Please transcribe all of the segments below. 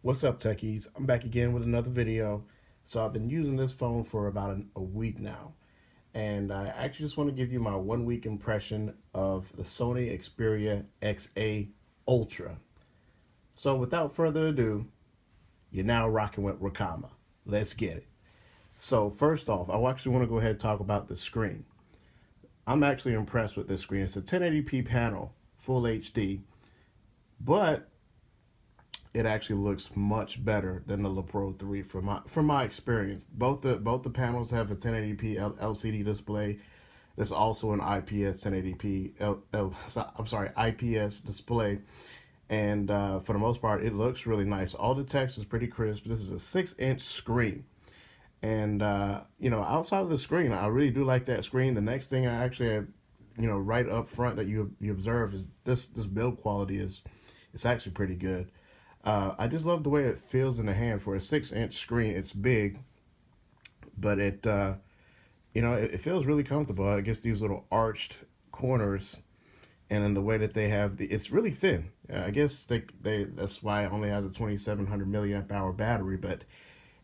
What's up, techies? I'm back again with another video. So I've been using this phone for about a week now, and I actually just want to give you my 1 week impression of the Sony Xperia XA Ultra. So without further ado, you're now rocking with Rakama. Let's get it. So first off, I actually want to go ahead and talk about the screen. I'm actually impressed with this screen. It's a 1080p panel, full HD, but it actually looks much better than the Pro 3 from my experience. Both the panels have a 1080p LCD display. There's also an IPS 1080p IPS display, and for the most part, it looks really nice. All the text is pretty crisp. This is a 6-inch screen, and outside of the screen, I really do like that screen. The next thing I actually right up front that you observe is this build quality is it's actually pretty good. I just love the way it feels in the hand for a 6-inch screen. It's big, but it feels really comfortable. I guess these little arched corners, and then the way that they have it's really thin. I guess they that's why it only has a 2700 milliamp hour battery, but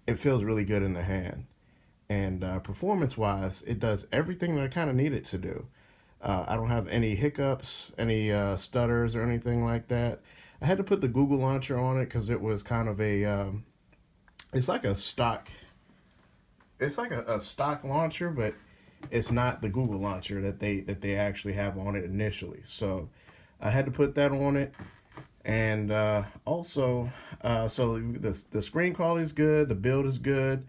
it feels really good in the hand. And performance wise, it does everything that I kind of need it to do. I don't have any hiccups, any stutters or anything like that. I had to put the Google launcher on it because it was kind of it's like a stock, a stock launcher, but it's not the Google launcher that they actually have on it initially. So I had to put that on it, and so the screen quality is good, the build is good,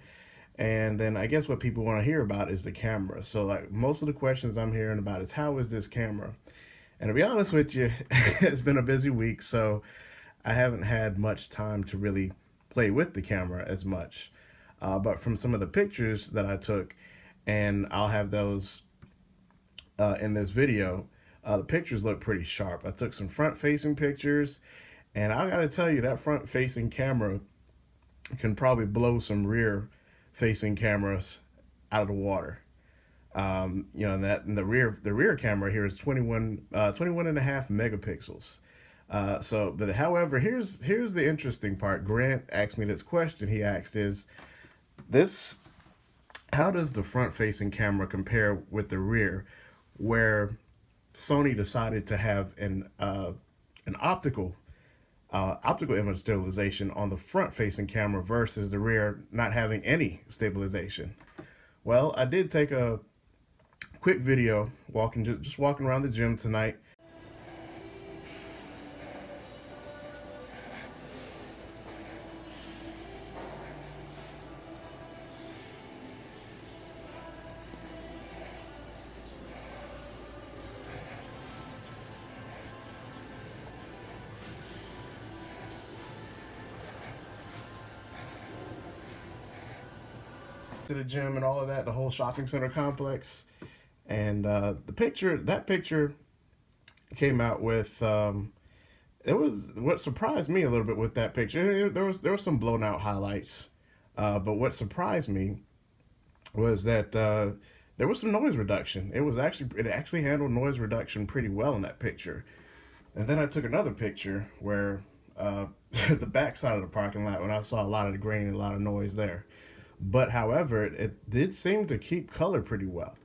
and then I guess what people want to hear about is the camera. So like most of the questions I'm hearing about is how is this camera? And to be honest with you, it's been a busy week, so I haven't had much time to really play with the camera as much. But from some of the pictures that I took, and I'll have those in this video, the pictures look pretty sharp. I took some front-facing pictures, and I gotta tell you, that front-facing camera can probably blow some rear-facing cameras out of the water. And the rear camera here is 21 and a half megapixels. But however, here's the interesting part. Grant asked me this question. He asked, "Is this how does the front facing camera compare with the rear?" Where Sony decided to have an optical image stabilization on the front facing camera versus the rear not having any stabilization. Well, I did take a quick video just walking around the gym tonight. To the gym and all of that, the whole shopping center complex, and that picture came out with it was what surprised me a little bit with that picture. There was some blown out highlights, but what surprised me was that there was some noise reduction. It actually handled noise reduction pretty well in that picture. And then I took another picture where the back side of the parking lot, when I saw a lot of the grain and a lot of noise there. But however, it did seem to keep color pretty well.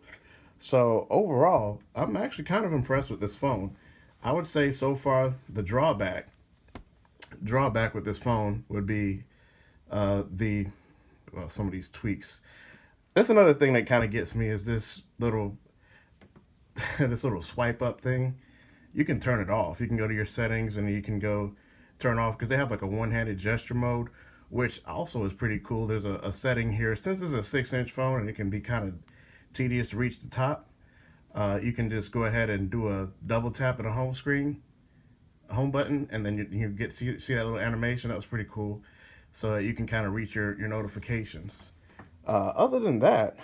So overall, I'm actually kind of impressed with this phone. I would say so far the drawback with this phone would be the some of these tweaks. That's another thing that kind of gets me is this little this little swipe up thing. You can turn it off. You can go to your settings and you can go turn off because they have like a one-handed gesture mode, which also is pretty cool. There's a setting here. Since it's a 6-inch phone and it can be kind of tedious to reach the top, you can just go ahead and do a double tap at a home screen, a home button, and then you get to see that little animation. That was pretty cool. So that you can kind of reach your notifications. Other than that,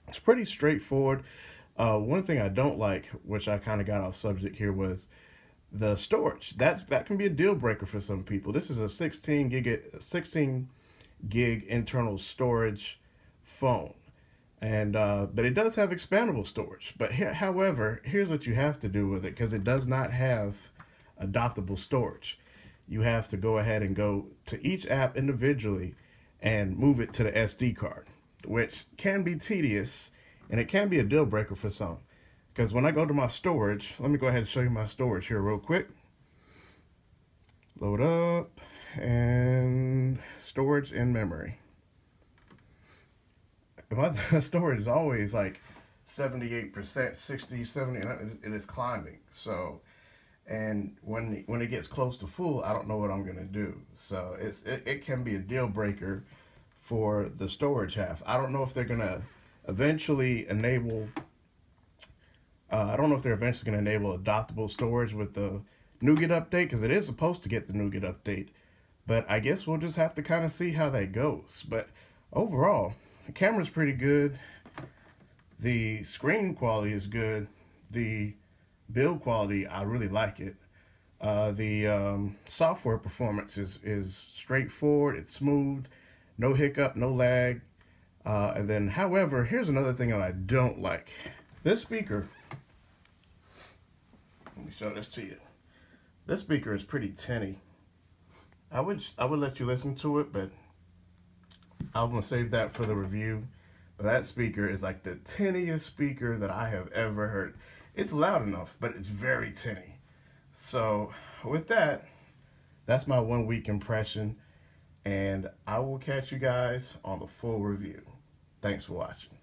it's pretty straightforward. One thing I don't like, which I kind of got off subject here, was the storage. That can be a deal breaker for some people. This is a 16 gig internal storage phone, and but it does have expandable storage. But however, here's what you have to do with it because it does not have adoptable storage. you have to go ahead and go to each app individually and move it to the SD card, which can be tedious and it can be a deal breaker for some. Because when I go to my storage, let me go ahead and show you my storage here real quick. Load up and storage and memory. My storage is always like 78%, 60, 70, and it is climbing. So, and when it gets close to full, I don't know what I'm gonna do. So it can be a deal breaker for the storage half. I don't know if they're gonna eventually enable. I don't know if they're eventually gonna enable adoptable storage with the NuGet update, because it is supposed to get the NuGet update. But I guess we'll just have to kind of see how that goes. But overall, the camera's pretty good. The screen quality is good. The build quality, I really like it. The software performance is straightforward. It's smooth, no hiccup, no lag. And then, however, here's another thing that I don't like. This speaker, let me show this to you. This speaker is pretty tinny. I would let you listen to it, but I'm gonna save that for the review. But that speaker is like the tinniest speaker that I have ever heard. It's loud enough, but it's very tinny. So with that, that's my 1 week impression, and I will catch you guys on the full review. Thanks for watching.